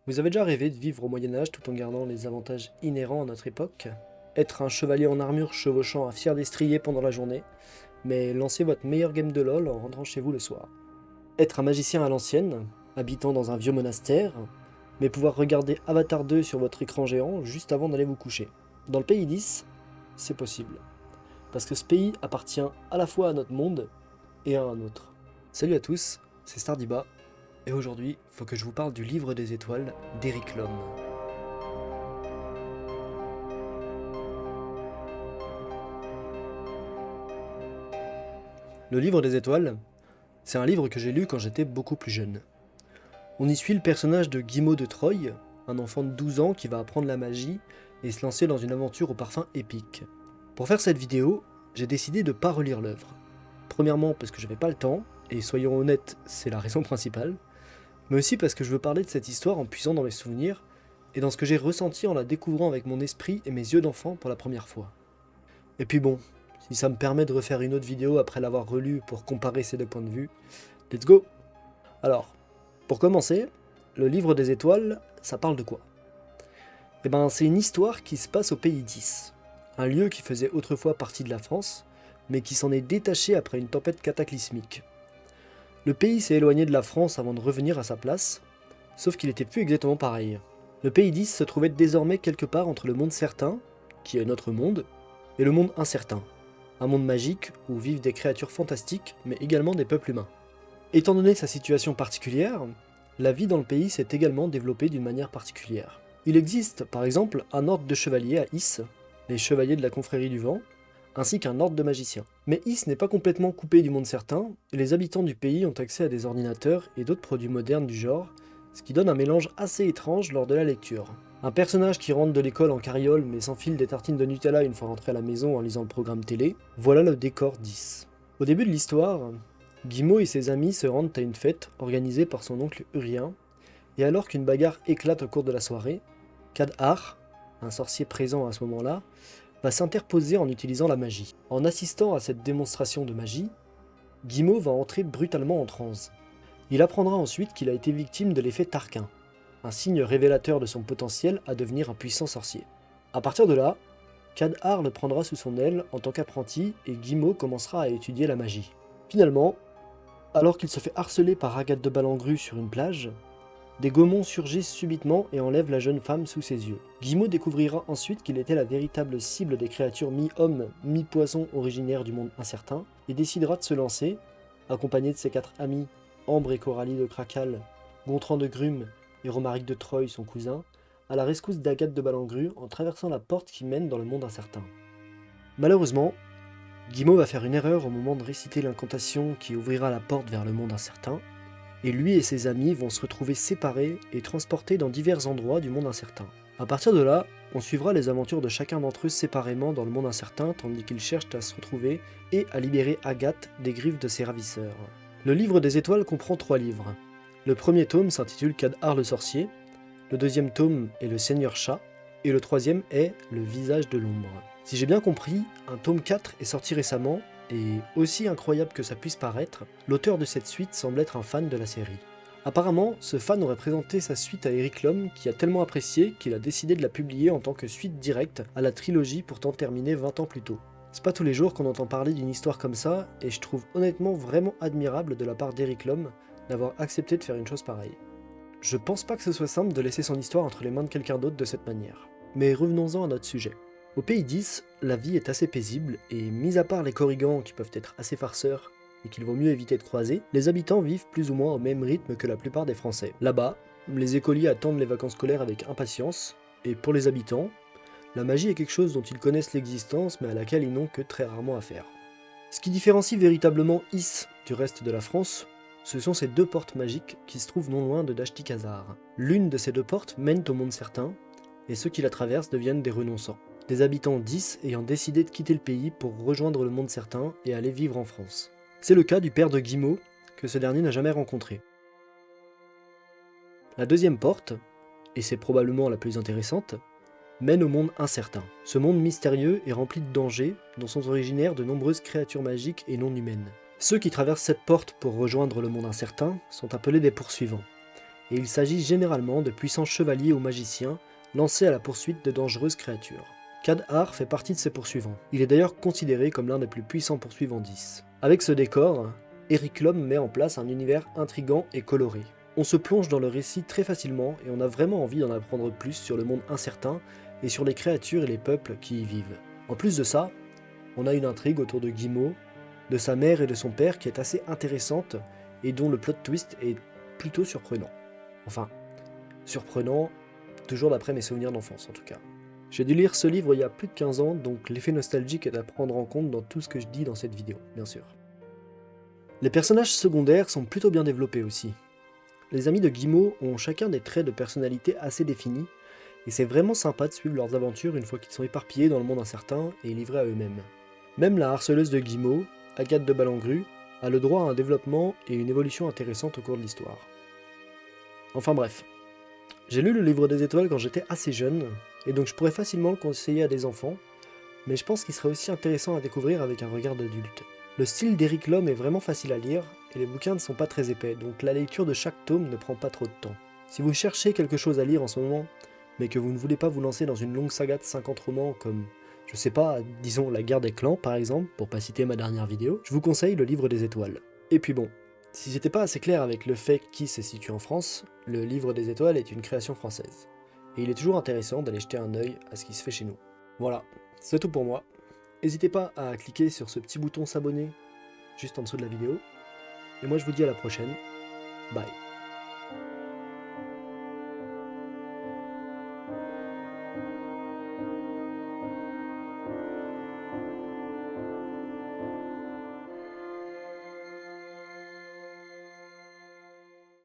Vous avez déjà rêvé de vivre au Moyen-Âge tout en gardant les avantages inhérents à notre époque? Être un chevalier en armure chevauchant un fier destrier pendant la journée, mais lancer votre meilleur game de LoL en rentrant chez vous le soir. Être un magicien à l'ancienne, habitant dans un vieux monastère, mais pouvoir regarder Avatar 2 sur votre écran géant juste avant d'aller vous coucher. Dans le pays 10, c'est possible. Parce que ce pays appartient à la fois à notre monde et à un autre. Salut à tous, c'est Stardiba, et aujourd'hui, faut que je vous parle du Livre des Étoiles d'Éric Lhomme. Le Livre des Étoiles, c'est un livre que j'ai lu quand j'étais beaucoup plus jeune. On y suit le personnage de Guillemot de Troyes, un enfant de 12 ans qui va apprendre la magie et se lancer dans une aventure au parfum épique. Pour faire cette vidéo, j'ai décidé de ne pas relire l'œuvre. Premièrement parce que j'avais pas le temps, et soyons honnêtes, c'est la raison principale, mais aussi parce que je veux parler de cette histoire en puisant dans mes souvenirs et dans ce que j'ai ressenti en la découvrant avec mon esprit et mes yeux d'enfant pour la première fois. Et puis bon, si ça me permet de refaire une autre vidéo après l'avoir relue pour comparer ces deux points de vue, let's go! Alors, pour commencer, le Livre des Étoiles, ça parle de quoi? Eh ben, c'est une histoire qui se passe au pays 10, un lieu qui faisait autrefois partie de la France, mais qui s'en est détaché après une tempête cataclysmique. Le pays s'est éloigné de la France avant de revenir à sa place, sauf qu'il était plus exactement pareil. Le pays 10 se trouvait désormais quelque part entre le monde certain, qui est notre monde, et le monde incertain, un monde magique où vivent des créatures fantastiques, mais également des peuples humains. Étant donné sa situation particulière, la vie dans le pays s'est également développée d'une manière particulière. Il existe, par exemple, un ordre de chevaliers à Is, les chevaliers de la confrérie du vent, ainsi qu'un ordre de magiciens. Mais Is n'est pas complètement coupé du monde certain, et les habitants du pays ont accès à des ordinateurs et d'autres produits modernes du genre, ce qui donne un mélange assez étrange lors de la lecture. Un personnage qui rentre de l'école en carriole mais s'enfile des tartines de Nutella une fois rentré à la maison en lisant le programme télé, voilà le décor 10. Au début de l'histoire, Guillemot et ses amis se rendent à une fête organisée par son oncle Urien, et alors qu'une bagarre éclate au cours de la soirée, Cadhar, un sorcier présent à ce moment-là, va s'interposer en utilisant la magie. En assistant à cette démonstration de magie, Guillemot va entrer brutalement en transe. Il apprendra ensuite qu'il a été victime de l'effet Tarquin, un signe révélateur de son potentiel à devenir un puissant sorcier. A partir de là, Cadhar le prendra sous son aile en tant qu'apprenti et Guillemot commencera à étudier la magie. Finalement, alors qu'il se fait harceler par Agathe de Balangru sur une plage, des Gaumont surgissent subitement et enlèvent la jeune femme sous ses yeux. Guillemot découvrira ensuite qu'il était la véritable cible des créatures mi-homme, mi-poisson originaires du monde incertain, et décidera de se lancer, accompagné de ses 4 amis, Ambre et Coralie de Cracal, Gontran de Grume et Romaric de Troyes, son cousin, à la rescousse d'Agathe de Balangru en traversant la porte qui mène dans le monde incertain. Malheureusement, Guillemot va faire une erreur au moment de réciter l'incantation qui ouvrira la porte vers le monde incertain, et lui et ses amis vont se retrouver séparés et transportés dans divers endroits du monde incertain. A partir de là, on suivra les aventures de chacun d'entre eux séparément dans le monde incertain tandis qu'ils cherchent à se retrouver et à libérer Agathe des griffes de ses ravisseurs. Le Livre des Étoiles comprend 3 livres. Le premier tome s'intitule Cadhar le sorcier, le deuxième tome est Le Seigneur Chat, et le troisième est Le Visage de l'ombre. Si j'ai bien compris, un tome 4 est sorti récemment, et aussi incroyable que ça puisse paraître, l'auteur de cette suite semble être un fan de la série. Apparemment, ce fan aurait présenté sa suite à Éric Lhomme qui a tellement apprécié qu'il a décidé de la publier en tant que suite directe à la trilogie pourtant terminée 20 ans plus tôt. C'est pas tous les jours qu'on entend parler d'une histoire comme ça, et je trouve honnêtement vraiment admirable de la part d'Éric Lhomme d'avoir accepté de faire une chose pareille. Je pense pas que ce soit simple de laisser son histoire entre les mains de quelqu'un d'autre de cette manière. Mais revenons-en à notre sujet. Au pays 10, la vie est assez paisible, et mis à part les Korrigans qui peuvent être assez farceurs et qu'il vaut mieux éviter de croiser, les habitants vivent plus ou moins au même rythme que la plupart des Français. Là-bas, les écoliers attendent les vacances scolaires avec impatience, et pour les habitants, la magie est quelque chose dont ils connaissent l'existence mais à laquelle ils n'ont que très rarement affaire. Ce qui différencie véritablement Is du reste de la France, ce sont ces 2 portes magiques qui se trouvent non loin de Dashti-Khazar. L'une de ces 2 portes mène au monde certain, et ceux qui la traversent deviennent des renonçants. Des habitants 10 ayant décidé de quitter le pays pour rejoindre le monde certain et aller vivre en France. C'est le cas du père de Guillemot, que ce dernier n'a jamais rencontré. La deuxième porte, et c'est probablement la plus intéressante, mène au monde incertain. Ce monde mystérieux est rempli de dangers dont sont originaires de nombreuses créatures magiques et non humaines. Ceux qui traversent cette porte pour rejoindre le monde incertain sont appelés des poursuivants, et il s'agit généralement de puissants chevaliers ou magiciens lancés à la poursuite de dangereuses créatures. Cad'Ar fait partie de ses poursuivants. Il est d'ailleurs considéré comme l'un des plus puissants poursuivants 10. Avec ce décor, Eric Lom met en place un univers intrigant et coloré. On se plonge dans le récit très facilement et on a vraiment envie d'en apprendre plus sur le monde incertain et sur les créatures et les peuples qui y vivent. En plus de ça, on a une intrigue autour de Guillemot, de sa mère et de son père qui est assez intéressante et dont le plot twist est plutôt surprenant. Enfin, surprenant, toujours d'après mes souvenirs d'enfance en tout cas. J'ai dû lire ce livre il y a plus de 15 ans, donc l'effet nostalgique est à prendre en compte dans tout ce que je dis dans cette vidéo, bien sûr. Les personnages secondaires sont plutôt bien développés aussi. Les amis de Guillemot ont chacun des traits de personnalité assez définis, et c'est vraiment sympa de suivre leurs aventures une fois qu'ils sont éparpillés dans le monde incertain et livrés à eux-mêmes. Même la harceleuse de Guillemot, Agathe de Ballengru, a le droit à un développement et une évolution intéressante au cours de l'histoire. Enfin bref, j'ai lu le livre des étoiles quand j'étais assez jeune, et donc je pourrais facilement le conseiller à des enfants, mais je pense qu'il serait aussi intéressant à découvrir avec un regard d'adulte. Le style d'Eric Lom est vraiment facile à lire, et les bouquins ne sont pas très épais, donc la lecture de chaque tome ne prend pas trop de temps. Si vous cherchez quelque chose à lire en ce moment, mais que vous ne voulez pas vous lancer dans une longue saga de 50 romans comme, je sais pas, disons La Guerre des Clans par exemple, pour pas citer ma dernière vidéo, je vous conseille le livre des étoiles. Et puis bon, si c'était pas assez clair avec le fait qu'il se situe en France, le livre des étoiles est une création française. Et il est toujours intéressant d'aller jeter un œil à ce qui se fait chez nous. Voilà, c'est tout pour moi. N'hésitez pas à cliquer sur ce petit bouton s'abonner juste en dessous de la vidéo. Et moi je vous dis à la prochaine. Bye.